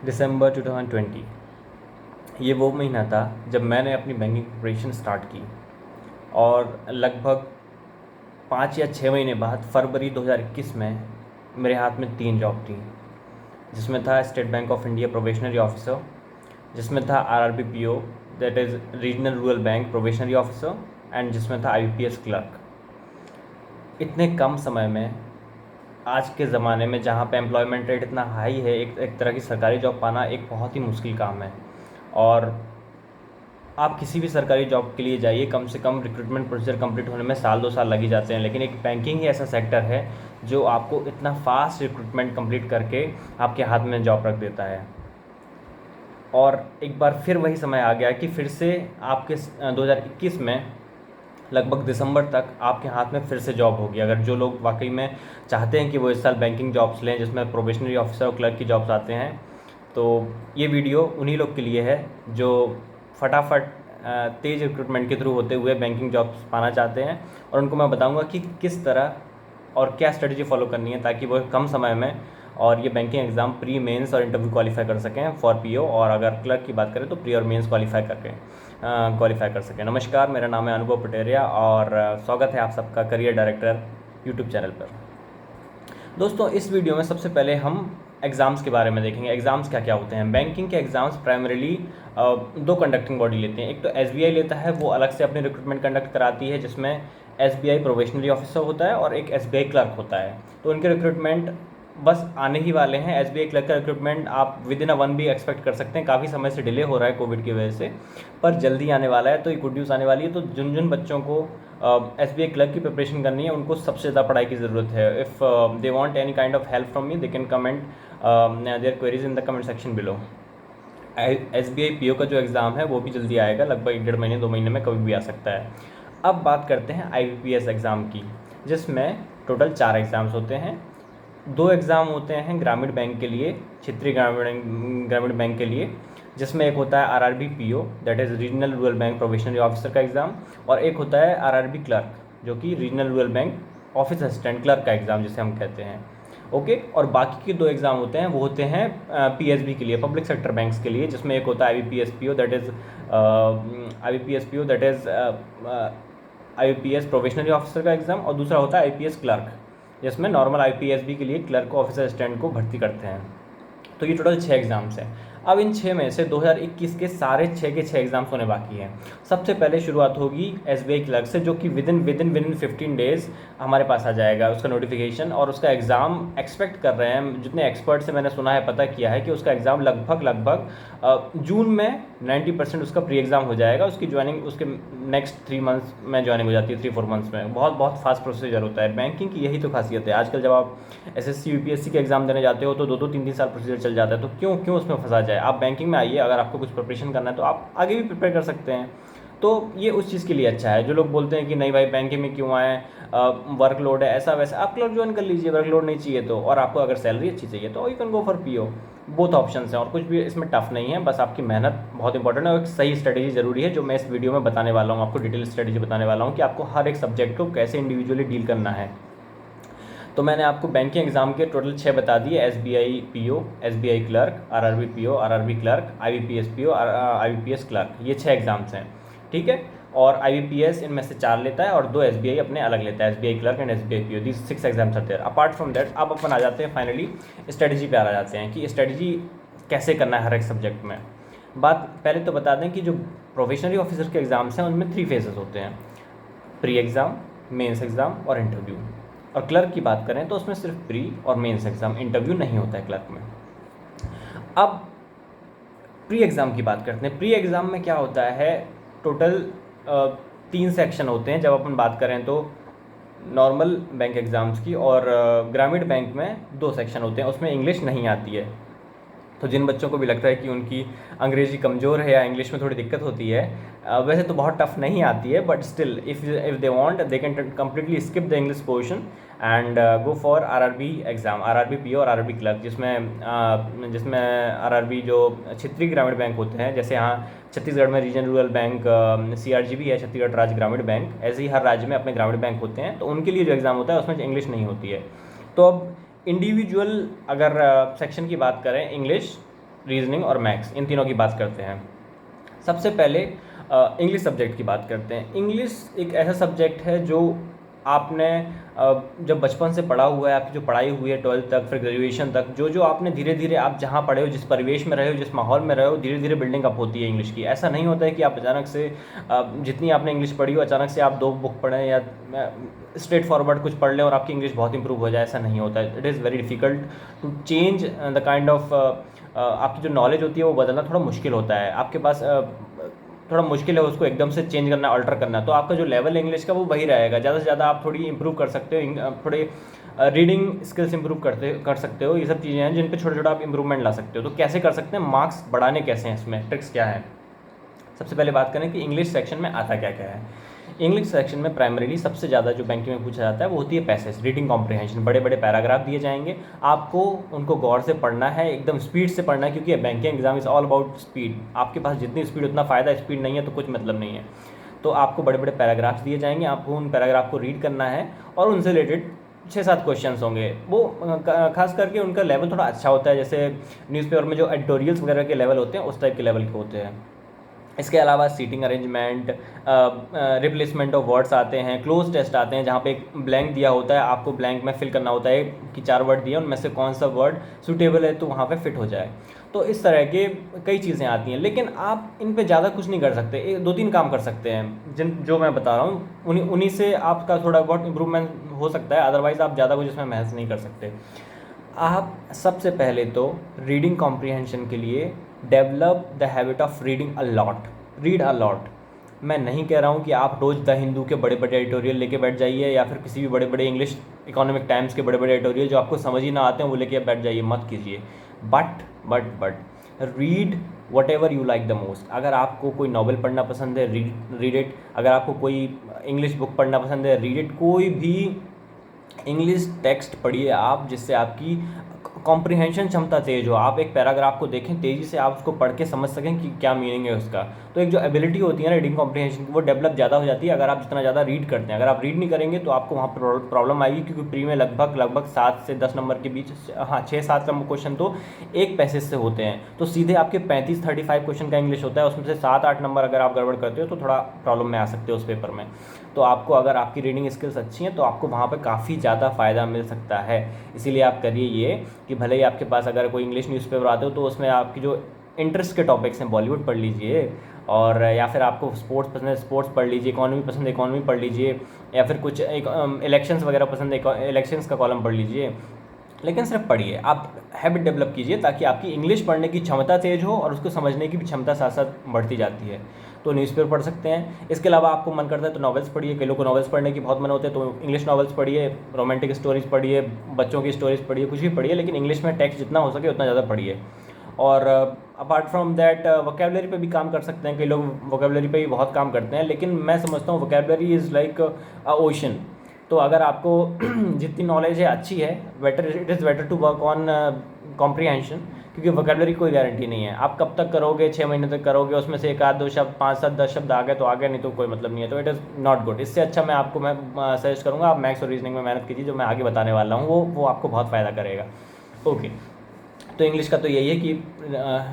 दिसंबर 2020 ये वो महीना था जब मैंने अपनी बैंकिंग प्रिपरेशन स्टार्ट की और लगभग 5 या 6 महीने बाद फरवरी 2021 में मेरे हाथ में 3 जॉब थी, जिसमें था state bank of India probationary officer, जिसमें था RRB PO that is regional rural bank probationary officer, and जिसमें था आईबीपीएस क्लर्क। इतने कम समय में आज के ज़माने में जहाँ पे एम्प्लॉयमेंट रेट इतना हाई है, एक तरह की सरकारी जॉब पाना एक बहुत ही मुश्किल काम है। और आप किसी भी सरकारी जॉब के लिए जाइए, कम से कम रिक्रूटमेंट प्रोसीजर कंप्लीट होने में 1-2 साल लग ही जाते हैं, लेकिन एक बैंकिंग ही ऐसा सेक्टर है जो आपको इतना फास्ट रिक्रूटमेंट कंप्लीट करके आपके हाथ में जॉब रख देता है। और एक बार फिर वही समय आ गया कि फिर से आपके 2021 में लगभग दिसंबर तक आपके हाथ में फिर से जॉब होगी। अगर जो लोग वाकई में चाहते हैं कि वो इस साल बैंकिंग जॉब्स लें जिसमें प्रोबेशनरी ऑफिसर और क्लर्क की जॉब्स आते हैं, तो ये वीडियो उन्हीं लोग के लिए है जो फटाफट तेज़ रिक्रूटमेंट के थ्रू होते हुए बैंकिंग जॉब्स पाना चाहते हैं। और उनको मैं बताऊंगा कि किस तरह और क्या स्ट्रेटजी फॉलो करनी है ताकि वो कम समय में और ये बैंकिंग एग्ज़ाम प्री मेंस और इंटरव्यू क्वालिफाई कर सकें फॉर पीओ, और अगर क्लर्क की बात करें तो प्री और मेंस क्वालिफाई कर सकें। नमस्कार, मेरा नाम है अनुभव पटेरिया और स्वागत है आप सबका करियर डायरेक्टर यूट्यूब चैनल पर। दोस्तों, इस वीडियो में सबसे पहले हम एग्ज़ाम्स के बारे में देखेंगे। एग्ज़ाम्स क्या क्या होते हैं। बैंकिंग के एग्ज़ाम्स प्राइमरीली 2 कंडक्टिंग बॉडी लेते हैं। एक तो एसबीआई लेता है, वो अलग से अपनी रिक्रूटमेंट कंडक्ट कराती है, जिसमें एसबीआई प्रोबेशनरी ऑफिसर होता है और एक एसबीआई क्लर्क होता है। तो उनके रिक्रूटमेंट बस आने ही वाले हैं। एसबीआई क्लर्क का रिक्रूटमेंट आप विद इन अ वन भी एक्सपेक्ट कर सकते हैं। काफ़ी समय से डिले हो रहा है कोविड की वजह से, पर जल्दी आने वाला है। तो ये गुड न्यूज़ आने वाली है। तो जिन जिन बच्चों को एसबीआई क्लर्क की प्रिपरेशन करनी है, उनको सबसे ज़्यादा पढ़ाई की ज़रूरत है। If they want any kind of help from me, they can comment their queries in the comment section below. SBI PO का जो एग्ज़ाम है वो भी जल्दी आएगा, लगभग 1-1.5-2 महीने में कभी भी आ सकता है। अब बात करते हैं आईबीपीएस एग्ज़ाम की, जिसमें टोटल 4 एग्ज़ाम्स होते हैं। 2 एग्ज़ाम होते हैं ग्रामीण बैंक के लिए, क्षेत्रीय ग्रामीण बैंक के लिए, जिसमें एक होता है RRB PO that is regional rural bank probationary officer का एग्ज़ाम, और एक होता है आरआरबी क्लर्क जो कि regional rural bank office assistant clerk का एग्ज़ाम जिसे हम कहते हैं। ओके, और बाकी के 2 एग्ज़ाम होते हैं, वो होते हैं पीएसबी के लिए, पब्लिक सेक्टर बैंक्स के लिए, जिसमें एक होता है आईबीपीएस प्रोबेशनरी ऑफिसर का एग्ज़ाम, और दूसरा होता है आईपीएस क्लर्क, जिसमें नॉर्मल आईपीएसबी के लिए क्लर्क ऑफिसर असिस्टेंट को भर्ती करते हैं। तो ये टोटल 6 एग्ज़ाम्स हैं। अब इन 6 में से 2021 के सारे 6 के 6 एग्ज़ाम्स होने बाकी हैं। सबसे पहले शुरुआत होगी एसबीआई क्लर्क से, जो कि विद इन 15 डेज़ हमारे पास आ जाएगा उसका नोटिफिकेशन, और उसका एग्ज़ाम एक्सपेक्ट कर रहे हैं, जितने एक्सपर्ट से मैंने सुना है, पता किया है कि उसका एग्ज़ाम लगभग जून में 90% उसका प्री एग्ज़ाम हो जाएगा। उसकी ज्वाइनिंग उसके नेक्स्ट 3 मंथ्स में ज्वाइनिंग हो जाती है, 3-4 मंथ्स में। बहुत फास्ट प्रोसीजर होता है। बैंकिंग की यही तो खासियत है। आजकल जब आप एसएससी यूपीएससी के एग्ज़ाम देने जाते हो तो 2-2 3-3 साल प्रोसीजर चल जाता है। तो क्यों उसमें फंसा जाए। आप बैंकिंग में आइए, अगर आपको कुछ प्रिपरेशन करना है तो आप आगे भी प्रिपेयर कर सकते हैं। तो ये उस चीज़ के लिए अच्छा है। जो लोग बोलते हैं कि नहीं भाई बैंकिंग में क्यों आए, वर्कलोड है ऐसा वैसा, आप क्लर्क ज्वाइन कर लीजिए, वर्कलोड नहीं चाहिए तो, और आपको अगर सैलरी अच्छी चाहिए तो you can go for PO. Both options हैं और कुछ भी इसमें टफ नहीं है। बस आपकी मेहनत बहुत इंपॉर्टेंट है और एक सही स्ट्रेटेजी ज़रूरी है, जो मैं इस वीडियो में बताने वाला हूँ। आपको डिटेल स्ट्रेटेजी बताने वाला हूँ कि आपको हर एक सब्जेक्ट को कैसे इंडिविजुअली डील करना है। तो मैंने आपको बैंकिंग एग्जाम के टोटल 6 बता दिए। SBI PO, SBI clerk, RRB PO, RRB clerk, IBPS PO, IBPS clerk, ये 6 एग्जाम्स हैं। ठीक है, और आईबीपीएस इनमें से 4 लेता है और 2 एसबीआई अपने अलग लेता है, SBI clerk and SBI PO. These 6 exams आते हैं। अपार्ट फ्रॉम दैट अब अपन आ जाते हैं फाइनली स्ट्रेटजी पे आ जाते हैं कि स्ट्रेटजी कैसे करना है हर एक सब्जेक्ट में। बात पहले तो बता दें कि जो प्रोबेशनरी ऑफिसर के एग्ज़ाम्स हैं उनमें 3 फेजेस होते हैं, प्री एग्ज़ाम, मेंस एग्ज़ाम और इंटरव्यू। और क्लर्क की बात करें तो उसमें सिर्फ प्री और मेंस एग्ज़ाम, इंटरव्यू नहीं होता है क्लर्क में। अब प्री एग्ज़ाम की बात करते हैं। प्री एग्ज़ाम में क्या होता है, टोटल 3 सेक्शन होते हैं जब अपन बात करें तो नॉर्मल बैंक एग्ज़ाम्स की, और ग्रामीण बैंक में 2 सेक्शन होते हैं, उसमें इंग्लिश नहीं आती है। तो जिन बच्चों को भी लगता है कि उनकी अंग्रेज़ी कमज़ोर है या इंग्लिश में थोड़ी दिक्कत होती है, वैसे तो बहुत टफ नहीं आती है, but still if they want they can completely skip the English portion and go for RRB exam, RRB PO और आरआरबी क्लर्क, जिसमें आरआरबी जो क्षेत्रीय ग्रामीण बैंक होते हैं, जैसे यहाँ छत्तीसगढ़ में रीजनल रूरल बैंक सीआरजीबी है, छत्तीसगढ़ राज्य ग्रामीण बैंक, ऐसे ही हर राज्य में अपने ग्रामीण बैंक होते हैं। तो उनके लिए जो एग्ज़ाम होता है उसमें इंग्लिश नहीं होती है। तो अब इंडिविजुअल अगर सेक्शन की बात करें, इंग्लिश, रीजनिंग और मैथ्स, इन तीनों की बात करते हैं। सबसे पहले इंग्लिश सब्जेक्ट की बात करते हैं। इंग्लिश एक ऐसा सब्जेक्ट है जो आपने जब बचपन से पढ़ा हुआ है, आपकी जो पढ़ाई हुई है 12th तक, फिर ग्रेजुएशन तक, जो जो आपने धीरे धीरे, आप जहाँ पढ़े हो, जिस परिवेश में रहे हो, जिस माहौल में रहे हो, धीरे धीरे बिल्डिंग अप होती है इंग्लिश की। ऐसा नहीं होता है कि आप अचानक से जितनी आपने इंग्लिश पढ़ी हो, अचानक से आप 2 बुक पढ़ें या स्ट्रेट फॉरवर्ड कुछ पढ़ लें और आपकी इंग्लिश बहुत इंप्रूव हो जाए, ऐसा नहीं होता है। It is very difficult to change the kind of, आपकी जो नॉलेज होती है वो बदलना थोड़ा मुश्किल होता है। आपके पास थोड़ा मुश्किल है उसको एकदम से चेंज करना, अल्टर करना। तो आपका जो लेवल इंग्लिश का वो वही रहेगा। ज़्यादा से ज़्यादा आप थोड़ी इंप्रूव कर सकते हो, थोड़े रीडिंग स्किल्स इंप्रूव कर सकते हो। ये सब चीज़ें हैं जिन पे छोटा छोटा आप इंप्रूवमेंट ला सकते हो। तो कैसे कर सकते हैं, मार्क्स बढ़ाने कैसे हैं, इसमें ट्रिक्स क्या है। सबसे पहले बात करें कि इंग्लिश सेक्शन में आता क्या क्या है। इंग्लिश सेक्शन में प्राइमरीली सबसे ज़्यादा जो बैंकिंग में पूछा जाता है वो होती है पैसेज, रीडिंग कॉम्प्रिहेंशन। बड़े बड़े पैराग्राफ दिए जाएंगे, आपको उनको गौर से पढ़ना है, एकदम स्पीड से पढ़ना है, क्योंकि banking exam is all about speed. आपके पास जितनी स्पीड उतना फ़ायदा, स्पीड नहीं है तो कुछ मतलब नहीं है। तो आपको बड़े बड़े पैराग्राफ्स दिए जाएंगे, आपको उन पैराग्राफ को रीड करना है और उनसे रिलेटेड 6-7 क्वेश्चंस होंगे। वो खास करके उनका लेवल थोड़ा अच्छा होता है, जैसे न्यूज़पेपर में जो एडिटोरियल्स वगैरह के लेवल होते हैं उस टाइप के लेवल के होते हैं। इसके अलावा seating arrangement, replacement of words आते हैं, क्लोज टेस्ट आते हैं, जहाँ पे एक ब्लैंक दिया होता है, आपको ब्लैंक में फिल करना होता है कि 4 वर्ड दिए, उनमें से कौन सा वर्ड सूटेबल है तो वहाँ पे फिट हो जाए। तो इस तरह के कई चीज़ें आती हैं, लेकिन आप इन पे ज़्यादा कुछ नहीं कर सकते। 2-3 काम कर सकते हैं जो मैं बता रहा हूँ, उन्हीं से आपका थोड़ा बहुत इंप्रूवमेंट हो सकता है। अदरवाइज़ आप ज़्यादा कुछ इसमें मेहनत नहीं कर सकते। आप सबसे पहले तो रीडिंग कॉम्प्रिहेंशन के लिए develop the habit of reading a lot, read a lot. मैं नहीं कह रहा हूँ कि आप रोज़ द हिंदू के बड़े बड़े एडिटोरियल लेके बैठ जाइए, या फिर किसी भी बड़े बड़े इंग्लिश इकोनॉमिक टाइम्स के बड़े बड़े एडिटोरियल जो आपको समझ ही ना आते हैं वो लेके बैठ जाइए, मत कीजिए। But read what ever you like the most. अगर आपको कोई नॉवल पढ़ना पसंद है, रीड इट। अगर आपको कोई इंग्लिश बुक पढ़ना पसंद है, रीड इट। कोई भी इंग्लिश टेक्स्ट पढ़िए आप, जिससे आपकी कॉम्प्रिहेंशन क्षमता तेज हो। आप एक पैराग्राफ को देखें तेज़ी से, आप उसको पढ़ के समझ सकें कि क्या मीनिंग है उसका। तो एक जो एबिलिटी होती है ना रीडिंग कॉम्प्रिहेंशन की, वो डेवलप ज़्यादा हो जाती है अगर आप जितना ज़्यादा रीड करते हैं। अगर आप रीड नहीं करेंगे तो आपको वहाँ पर प्रॉब्लम आएगी, क्योंकि प्री में लगभग 7 से 10 नंबर के बीच, हाँ 6-7 नंबर क्वेश्चन तो एक पैसेज से होते हैं। तो सीधे आपके 35-35 क्वेश्चन का इंग्लिश होता है, उसमें से 7-8 नंबर अगर आप गड़बड़ करते हो तो थोड़ा प्रॉब्लम में आ सकते हो उस पेपर में। तो आपको, अगर आपकी रीडिंग स्किल्स अच्छी हैं तो आपको वहाँ पर काफ़ी ज़्यादा फ़ायदा मिल सकता है। इसीलिए आप करिए ये कि भले ही आपके पास अगर कोई इंग्लिश न्यूज़पेपर आते हो तो उसमें आपकी जो इंटरेस्ट के टॉपिक्स हैं, बॉलीवुड पढ़ लीजिए, और या फिर आपको स्पोर्ट्स पसंद है स्पोर्ट्स पढ़ लीजिए, इकोनॉमी पसंद है इकोनॉमी पढ़ लीजिए, या फिर कुछ इलेक्शंस वगैरह पसंद है इलेक्शंस का कॉलम पढ़ लीजिए। लेकिन सिर्फ पढ़िए, आप हैबिट डेवलप कीजिए ताकि आपकी इंग्लिश पढ़ने की क्षमता तेज हो और उसको समझने की भी क्षमता साथ साथ बढ़ती जाती है। तो न्यूज़पेपर पढ़ सकते हैं। इसके अलावा आपको मन करता है तो नॉवेल्स पढ़िए। कई लोग को नॉवेल्स पढ़ने की बहुत मन होते हैं, तो इंग्लिश नॉवेल्स पढ़िए, रोमांटिक स्टोरीज पढ़िए, बच्चों की स्टोरीज पढ़िए, कुछ भी पढ़िए, लेकिन इंग्लिश में टेक्स्ट जितना हो सके उतना ज़्यादा पढ़िए। और अपार्ट फ्रॉम दैट वोकेबलरी पे भी काम कर सकते हैं। कई लोग वोकेबलरी पे भी बहुत काम करते हैं, लेकिन मैं समझता हूँ vocabulary is like a ocean. तो अगर आपको जितनी नॉलेज है अच्छी है, it is better to work on comprehension, क्योंकि वोकेबलरी कोई गारंटी नहीं है। आप कब तक करोगे, 6 महीने तक करोगे, उसमें से 1-2 शब्द, 5-7-10 शब्द आ गए तो आ गए, नहीं तो कोई मतलब नहीं है। तो इट इज़ नॉट गुड। इससे अच्छा मैं सजेस्ट करूँगा आप मैथ्स और रीजनिंग में मेहनत कीजिए, जो मैं आगे बताने वाला हूँ वो आपको बहुत फ़ायदा करेगा। ओके, तो इंग्लिश का तो यही है कि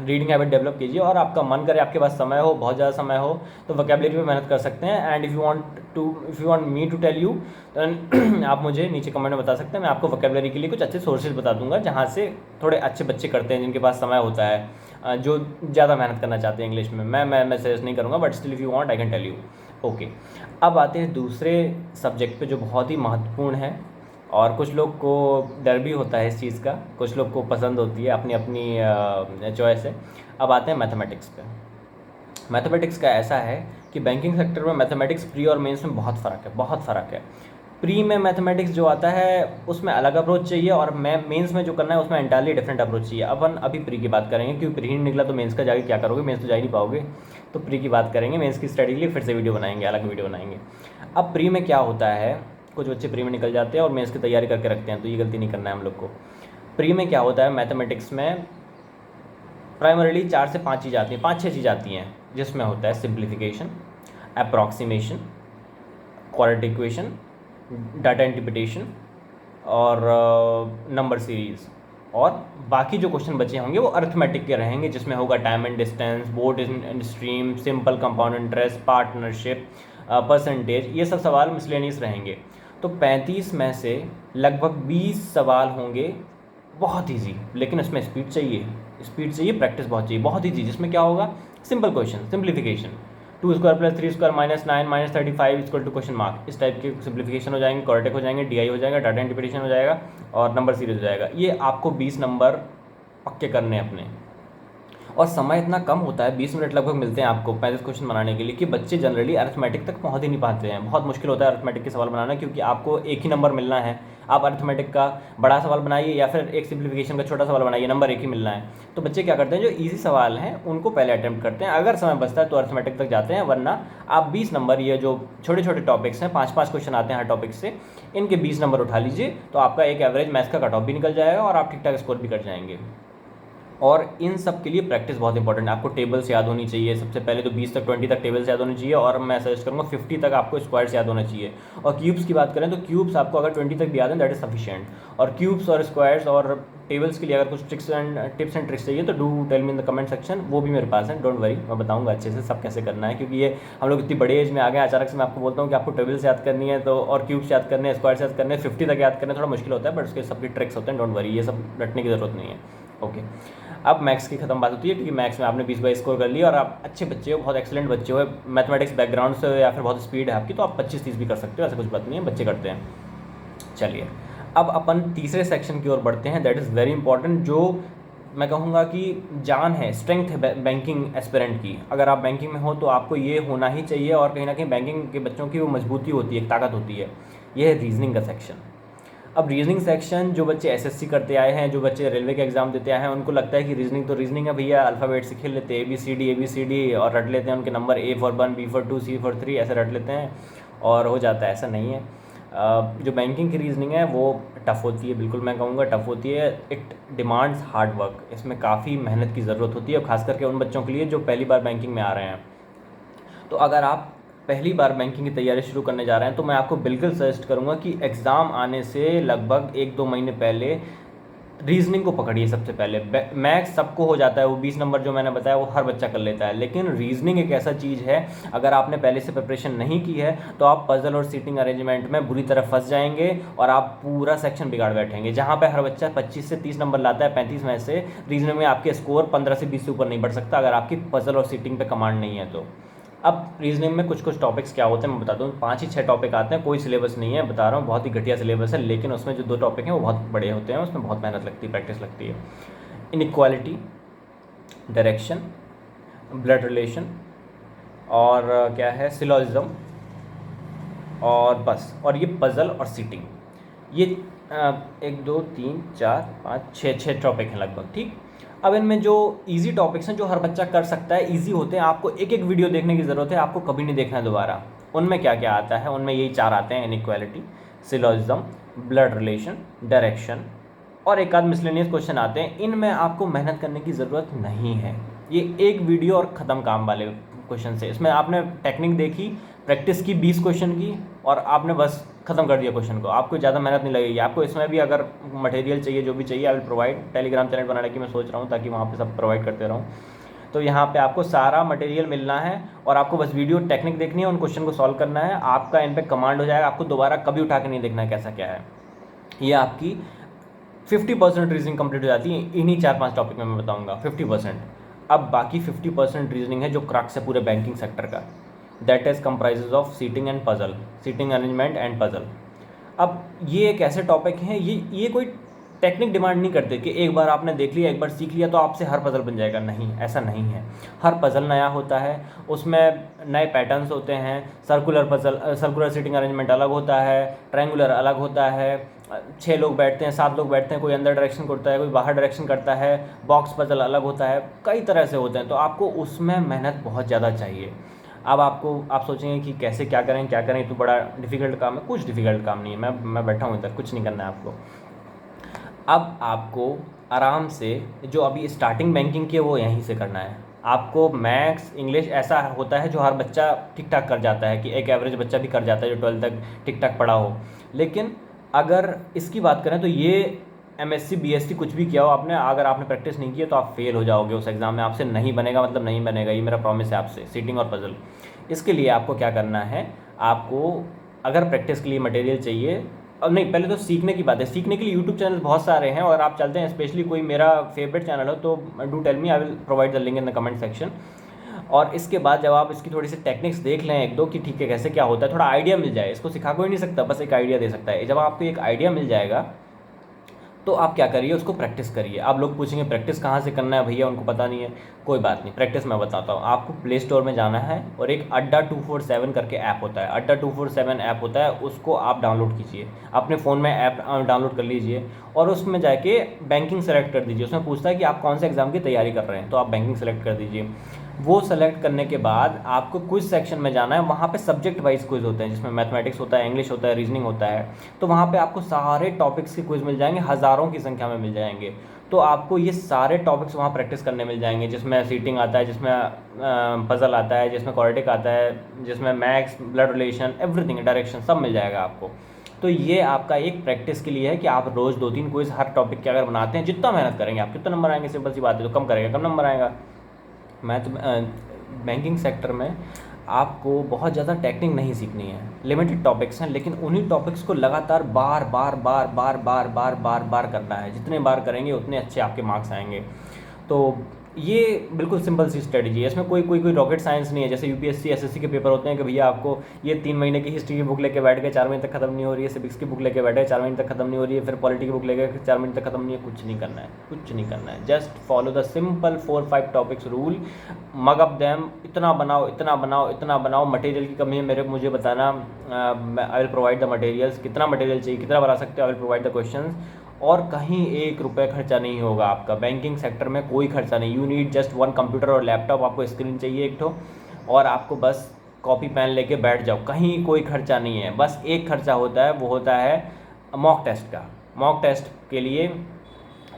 रीडिंग हैबिट डेवलप कीजिए, और आपका मन करे, आपके पास समय हो, बहुत ज़्यादा समय हो, तो वोकेबलरी पे मेहनत कर सकते हैं। And if you want me to tell you, तो आप मुझे नीचे कमेंट में बता सकते हैं। मैं आपको वोकेबलरी के लिए कुछ अच्छे सोर्सेज बता दूंगा, जहाँ से थोड़े अच्छे बच्चे करते हैं, जिनके पास समय होता है, जो ज़्यादा मेहनत करना चाहते हैं इंग्लिश में। मैं सजेस्ट नहीं करूँगा, but still if you want I can tell you. Okay, अब आते हैं दूसरे सब्जेक्ट पे जो बहुत ही महत्वपूर्ण है, और कुछ लोग को डर भी होता है इस चीज़ का, कुछ लोग को पसंद होती है, अपनी अपनी चॉइस है। अब आते हैं मैथमेटिक्स पे। मैथमेटिक्स का ऐसा है कि बैंकिंग सेक्टर में मैथमेटिक्स प्री और मेंस में बहुत फ़र्क है। प्री में मैथमेटिक्स जो आता है उसमें अलग अप्रोच चाहिए, और मेंस में जो करना है उसमें एंटायरली डिफरेंट अप्रोच चाहिए। अपन अभी प्री की बात करेंगे, क्योंकि प्री नहीं निकला तो मेंस का जाके क्या करोगे, मेंस तो जा ही नहीं पाओगे। तो प्री की बात करेंगे, मेंस की स्टडी के लिए फिर से वीडियो बनाएंगे, अलग वीडियो बनाएंगे। अब प्री में क्या होता है, कुछ बच्चे प्री में निकल जाते हैं और मेंस की तैयारी करके रखते हैं, तो ये गलती नहीं करना है हम लोग को। प्री में क्या होता है, मैथमेटिक्स में प्राइमरीली 4 से 5 चीज़ आती हैं, 5-6 चीज़ आती हैं, जिसमें होता है simplification, approximation, quadratic equation, data interpretation, और नंबर सीरीज़, और बाकी जो क्वेश्चन बचे होंगे वो अर्थमेटिक के रहेंगे, जिसमें होगा time and distance, board in stream, simple compound interest, partnership, percentage, ये सब सवाल मिसलेनियस रहेंगे। तो 35 में से लगभग 20 सवाल होंगे बहुत ईजी, लेकिन इसमें स्पीड चाहिए, प्रैक्टिस बहुत चाहिए, बहुत ईजी, जिसमें क्या होगा, simple question, simplification, 2² + 3² -9 -35 equal to question mark, इस टाइप के सिंप्लीफिकेशन हो जाएंगे, क्वाड्रेटिक हो जाएंगे, डीआई हो जाएगा, डाटा इंटरप्रिटेशन हो जाएगा और नंबर सीरीज हो जाएगा। ये आपको 20 नंबर पक्के करने हैं अपने। और समय इतना कम होता है, 20 मिनट लगभग मिलते हैं आपको 35 क्वेश्चन बनाने के लिए, कि बच्चे जनरली अरिथमेटिक तक पहुंच ही नहीं पाते हैं। बहुत मुश्किल होता है अरिथमेटिक के सवाल बनाना, क्योंकि आपको एक ही नंबर मिलना है। आप अरिथमेटिक का बड़ा सवाल बनाइए या फिर एक सिंप्लीफिकेशन का छोटा सवाल बनाइए, नंबर एक ही मिलना है। तो बच्चे क्या करते हैं, जो ईजी सवाल हैं उनको पहले अटैम्प्ट करते हैं, अगर समय बचता है तो अरिथमेटिक तक जाते हैं, वरना आप 20 नंबर, ये जो छोटे छोटे टॉपिक्स हैं, 5-5 क्वेश्चन आते हैं हर टॉपिक से, इनके 20 नंबर उठा लीजिए, तो आपका एक एवरेज मैथ्स का कट ऑफ भी निकल जाएगा और आप ठीक ठाक स्कोर भी कर जाएंगे। और इन सब के लिए प्रैक्टिस बहुत इंपॉर्टेंट है। आपको टेबल्स याद होनी चाहिए, सबसे पहले तो 20 तक 20 तक टेबल्स याद होनी चाहिए, और मैं सजेस्ट करूँगा 50 तक आपको स्क्वायर्स याद होना चाहिए। और क्यूब्स की बात करें तो क्यूब्स आपको अगर 20 तक भी याद है, दैट इज सफिशिएंट। और क्यूब्स और स्क्वायर्स और टेबल्स के लिए अगर कुछ टिप्स एंड ट्रिक्स चाहिए तो do tell me in the comment section, वो भी मेरे पास है, डोंट वरी, मैं बताऊंगा अच्छे से सब कैसे करना है। क्योंकि ये हम लोग इतनी बड़े एज में आ गए, अचानक से मैं आपको बोलता हूँ कि आपको टेबल्स याद करनी है तो, और क्यूब्स याद करने हैं, स्क्वायर्स याद करने हैं, 50 तक याद करना थोड़ा मुश्किल होता है, बट उसके सबकी ट्रिक्स होते हैं, डोंट वरी, ये सब रटने की जरूरत नहीं है। ओके, अब मैथ्स की खत्म बात होती है, क्योंकि मैथ्स में आपने 20-22 स्कोर कर लिया और आप अच्छे बच्चे हो, बहुत एक्सीलेंट बच्चे हो, मैथमेटिक्स बैकग्राउंड से या फिर बहुत स्पीड है आपकी, तो आप 25-30 भी कर सकते हो, ऐसा कुछ बात नहीं है, बच्चे करते हैं। चलिए, अब अपन तीसरे सेक्शन की ओर बढ़ते हैं, दैट इज़ वेरी इंपॉर्टेंट, जो मैं कहूँगा कि जान है, स्ट्रेंथ है बैंकिंग एस्पिरेंट की। अगर आप बैंकिंग में हो तो आपको ये होना ही चाहिए, और कहीं ना कहीं बैंकिंग के बच्चों की वो मजबूती होती है, एक ताकत होती है। ये है रीजनिंग का सेक्शन। अब रीजनिंग सेक्शन, जो बच्चे एसएससी करते आए हैं, जो बच्चे रेलवे के एग्जाम देते आए हैं, उनको लगता है कि रीजनिंग तो रीजनिंग है भैया, अल्फ़ाबेट से खेल लेते हैं, ABCD और रट लेते हैं उनके number, A for 1, B for 2, C for 3 ऐसे रट लेते हैं और हो जाता है। ऐसा नहीं है। जो बैंकिंग की रीजनिंग है वो टफ़ होती है, बिल्कुल मैं कहूँगा टफ़ होती है। इट डिमांड्स हार्ड वर्क, इसमें काफ़ी मेहनत की ज़रूरत होती है, और ख़ास करके उन बच्चों के लिए जो पहली बार बैंकिंग में आ रहे हैं। तो अगर आप पहली बार बैंकिंग की तैयारी शुरू करने जा रहे हैं तो मैं आपको बिल्कुल सजेस्ट करूंगा कि एग्ज़ाम आने से लगभग 1-2 महीने पहले रीजनिंग को पकड़िए सबसे पहले। मैथ्स सबको हो जाता है, वो 20 नंबर जो मैंने बताया वो हर बच्चा कर लेता है, लेकिन रीजनिंग एक ऐसा चीज़ है, अगर आपने पहले से प्रिपरेशन नहीं की है तो आप पजल और सीटिंग अरेंजमेंट में बुरी तरह फंस जाएंगे और आप पूरा सेक्शन बिगाड़ बैठेंगे। जहाँ पे हर बच्चा 25 से 30 नंबर लाता है 35 में से, रीजनिंग में आपके स्कोर 15 से 20 से ऊपर नहीं बढ़ सकता अगर आपकी पजल और सीटिंग पर कमांड नहीं है तो। अब रीजनिंग में कुछ कुछ टॉपिक्स क्या होते हैं मैं बता दूं, 5 ही 6 टॉपिक आते हैं, कोई सिलेबस नहीं है, बता रहा हूँ, बहुत ही घटिया सिलेबस है, लेकिन उसमें जो 2 टॉपिक हैं वो बहुत बड़े होते हैं, उसमें बहुत मेहनत लगती है, प्रैक्टिस लगती है। इनइक्वालिटी, डायरेक्शन, ब्लड रिलेशन, और क्या है, सिलोजिज्म, और बस, और ये पजल और सीटिंग, ये 1 2 3 4 5 6 टॉपिक हैं लगभग, ठीक। अब इनमें जो इजी टॉपिक्स हैं जो हर बच्चा कर सकता है, इजी होते हैं, आपको एक एक वीडियो देखने की ज़रूरत है, आपको कभी नहीं देखना है दोबारा। उनमें क्या क्या आता है, उनमें यही 4 आते हैं, inequality, syllogism, blood relation, direction, और एक आध मिसलेनियस क्वेश्चन आते हैं। इनमें आपको मेहनत करने की ज़रूरत नहीं है, ये एक वीडियो और ख़त्म काम वाले क्वेश्चन से। इसमें आपने टेक्निक देखी, प्रैक्टिस की 20 क्वेश्चन की, और आपने बस ख़त्म कर दिया क्वेश्चन को, आपको ज़्यादा मेहनत नहीं लगेगी। आपको इसमें भी अगर मटेरियल चाहिए, जो भी चाहिए, आई विल प्रोवाइड। टेलीग्राम चैनल बनाने की मैं सोच रहा हूँ, ताकि वहाँ पे सब प्रोवाइड करते रहूँ। तो यहाँ पे आपको सारा मटेरियल मिलना है, और आपको बस वीडियो टेक्निक देखनी है, उन क्वेश्चन को सॉल्व करना है, आपका इन पर कमांड हो जाएगा, आपको दोबारा कभी उठा के नहीं देखना है कैसा क्या है। ये आपकी 50% रीजनिंग कंप्लीट हो जाती है इन्हीं 4-5 टॉपिक में मैं बताऊँगा, 50%। अब बाकी 50% रीजनिंग है जो क्रक्स है पूरे बैंकिंग सेक्टर का, that is comprises of seating and puzzle, seating arrangement and puzzle. अब ये एक ऐसे टॉपिक हैं, ये कोई टेक्निक डिमांड नहीं करते कि एक बार आपने देख लिया, एक बार सीख लिया तो आपसे हर पजल बन जाएगा, नहीं, ऐसा नहीं है। हर पजल नया होता है, उसमें नए पैटर्न्स होते हैं। Circular puzzle, circular seating arrangement अलग होता है, ट्रायंगुलर अलग होता है, 6 लोग बैठते हैं, 7 लोग बैठते हैं, कोई अंदर डायरेक्शन करता है, कोई बाहर डायरेक्शन करता है, बॉक्स पजल अलग होता है, कई तरह से होते हैं। तो आपको उसमें मेहनत बहुत ज़्यादा चाहिए। अब आप सोचेंगे कि कैसे क्या करें, तो बड़ा डिफ़िकल्ट काम है। कुछ डिफ़िकल्ट काम नहीं है, मैं बैठा हूँ इधर, कुछ नहीं करना है आपको। अब आपको आराम से, जो अभी स्टार्टिंग बैंकिंग की है वो यहीं से करना है। आपको मैथ्स, इंग्लिश ऐसा होता है जो हर बच्चा ठीक ठाक कर जाता है, कि एक एवरेज बच्चा भी कर जाता है जो 12th तक ठीक ठाक पढ़ा हो। लेकिन अगर इसकी बात करें तो ये MSc BSc कुछ भी किया हो आपने, अगर आपने प्रैक्टिस नहीं की है तो आप फेल हो जाओगे उस एग्ज़ाम में, आपसे नहीं बनेगा मतलब नहीं बनेगा, ये मेरा प्रॉमिस है आपसे। सीटिंग और पजल, इसके लिए आपको क्या करना है, आपको अगर प्रैक्टिस के लिए मटेरियल चाहिए, अब नहीं, पहले तो सीखने की बात है। सीखने के लिए यूट्यूब चैनल बहुत सारे हैं, और आप चलते हैं, स्पेशली कोई मेरा फेवरेट चैनल हो तो do tell me, I will provide the link in the comment section. और इसके बाद जब आप इसकी थोड़ी सी टेक्निक्स देख लें एक दो कि ठीक है कैसे क्या होता है, थोड़ा आइडिया मिल जाए, इसको सिखा कोई नहीं सकता, बस एक आइडिया दे सकता है। जब आपको एक आइडिया मिल जाएगा तो आप क्या करिए, उसको प्रैक्टिस करिए। आप लोग पूछेंगे प्रैक्टिस कहाँ से करना है भैया, उनको पता नहीं है, कोई बात नहीं, प्रैक्टिस मैं बताता हूँ आपको। प्ले स्टोर में जाना है और एक अड्डा 247 करके ऐप होता है, अड्डा 247 ऐप होता है, उसको आप डाउनलोड कीजिए, अपने फ़ोन में ऐप डाउनलोड कर लीजिए, और उसमें जाके बैंकिंग सेलेक्ट कर दीजिए। उसमें पूछता है कि आप कौन से एग्ज़ाम की तैयारी कर रहे हैं, तो आप बैंकिंग सेलेक्ट कर दीजिए। वो सेलेक्ट करने के बाद आपको क्विज सेक्शन में जाना है, वहाँ पे सब्जेक्ट वाइज क्विज होते हैं, जिसमें मैथमेटिक्स होता है, इंग्लिश होता है, रीजनिंग होता है। तो वहाँ पे आपको सारे टॉपिक्स के क्विज मिल जाएंगे, हज़ारों की संख्या में मिल जाएंगे। तो आपको ये सारे टॉपिक्स वहाँ प्रैक्टिस करने मिल जाएंगे, जिसमें सीटिंग आता है, जिसमें पजल आता है, जिसमें क्वाड्रेटिक आता है, जिसमें maths, blood relation, everything, direction, सब मिल जाएगा आपको। तो ये आपका एक प्रैक्टिस के लिए है कि आप रोज़ 2-3 क्विज हर टॉपिक के अगर बनाते हैं, जितना मेहनत करेंगे आप, कितना नंबर आएंगे, सिंपल सी बात है, तो कम करेंगे कम नंबर आएगा। मैं तो बैंकिंग सेक्टर में आपको बहुत ज़्यादा टेक्निक नहीं सीखनी है, लिमिटेड टॉपिक्स हैं, लेकिन उन्हीं टॉपिक्स को लगातार बार बार बार बार बार बार बार बार करना है। जितने बार करेंगे उतने अच्छे आपके मार्क्स आएंगे। तो ये बिल्कुल सिंपल सी स्ट्रेटजी है, इसमें कोई रॉकेट साइंस नहीं है। जैसे यूपीएससी एसएससी के पेपर होते हैं कि भैया आपको ये 3 महीने की हिस्ट्री की बुक लेके बैठ गए, 4 महीने तक खत्म नहीं हो रही है, सिविक्स की बुक लेके बैठे 4 महीने तक खत्म नहीं हो रही है, फिर पॉलिटी की बुक लेके 4 महीने तक खत्म नहीं है, कुछ नहीं करना है, कुछ नहीं करना है। Just follow the simple 4-5 topics rule, mug up them, इतना बनाओ इतना बनाओ इतना बनाओ। मटेरियल की कमी है मुझे बताना, आई विल प्रोवाइड द मटेरियल्स, कितना मटेरियल चाहिए, कितना बना सकते हो, आई विल प्रोवाइड द क्वेश्चन। और कहीं 1 रुपये खर्चा नहीं होगा आपका, बैंकिंग सेक्टर में कोई खर्चा नहीं। यू नीड जस्ट 1 कंप्यूटर और लैपटॉप, आपको स्क्रीन चाहिए एक ठो, और आपको बस कॉपी पेन लेके बैठ जाओ, कहीं कोई खर्चा नहीं है। बस एक खर्चा होता है, वो होता है मॉक टेस्ट का। मॉक टेस्ट के लिए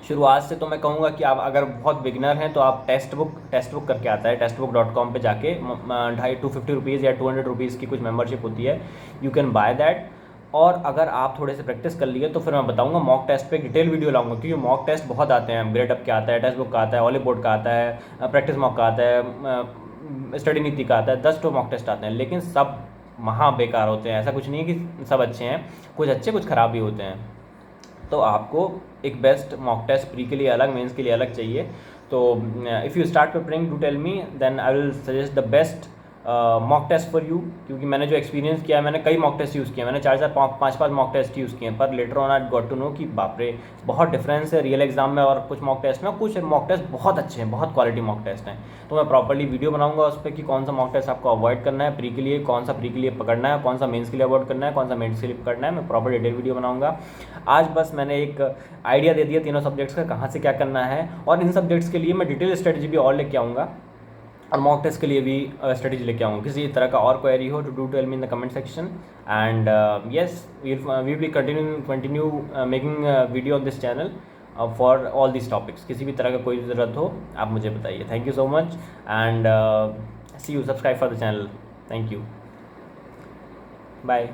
शुरुआत से तो मैं कहूँगा कि आप अगर बहुत बिगिनर हैं तो आप टेस्ट बुक करके आता है, testbook.com पे जाके 250 रुपीज़ या 200 रुपीज़ की कुछ मेंबरशिप होती है, यू कैन बाय दैट। और अगर आप थोड़े से प्रैक्टिस कर लिए तो फिर मैं बताऊंगा मॉक टेस्ट पे डिटेल वीडियो लाऊंगा, क्योंकि मॉक टेस्ट बहुत आते हैं, ग्रेड अप का आता है, टेस्ट बुक का आता है, ऑली बोर्ड का आता है, प्रैक्टिस मॉक का आता है, स्टडी नीति का आता है, 10 तो मॉक टेस्ट आते हैं, लेकिन सब महा बेकार होते हैं। ऐसा कुछ नहीं है कि सब अच्छे हैं, कुछ अच्छे कुछ ख़राब भी होते हैं। तो आपको एक बेस्ट मॉक टेस्ट प्री के लिए अलग, मेंस के लिए अलग चाहिए। तो if you start preparing, do tell me, then I will suggest the best mock test for you. क्योंकि मैंने जो एक्सपीरियंस किया है, मैंने कई मॉक टेस्ट यूज़ किए, मैंने 4-5 मॉक टेस्ट यूज़ किए हैं, पर later on I got to know कि बाप रे बहुत डिफरेंस है रियल एग्जाम में और कुछ मॉक टेस्ट में। कुछ मॉक टेस्ट बहुत अच्छे हैं, बहुत क्वालिटी मॉक टेस्ट हैं। तो मैं प्रॉपर्ली वीडियो बनाऊंगा उस पर कि कौन सा मॉक टेस्ट आपको अवॉइड करना है प्री के लिए, कौन सा प्री के लिए पकड़ना है, कौन सा मेंस के लिए अवॉइड करना है, कौन सा मेंस के लिए पकड़ना है। मैं प्रॉपर डिटेल वीडियो बनाऊंगा। आज बस मैंने एक आइडिया दे दिया तीनों सब्जेक्ट्स का, कहाँ से क्या करना है, और इन सब्जेक्ट्स के लिए मैं डिटेल स्ट्रेटजी भी और लेके आऊँगा, और मॉक टेस्ट के लिए भी स्ट्रेटजी लेके आऊँगा। किसी तरह का और क्वेरी हो तो do tell me in the comment section, and yes we will continue making video on this channel for all this topics. किसी भी तरह का कोई ज़रूरत हो आप मुझे बताइए। Thank you so much, and see you, subscribe for the channel. Thank you, bye.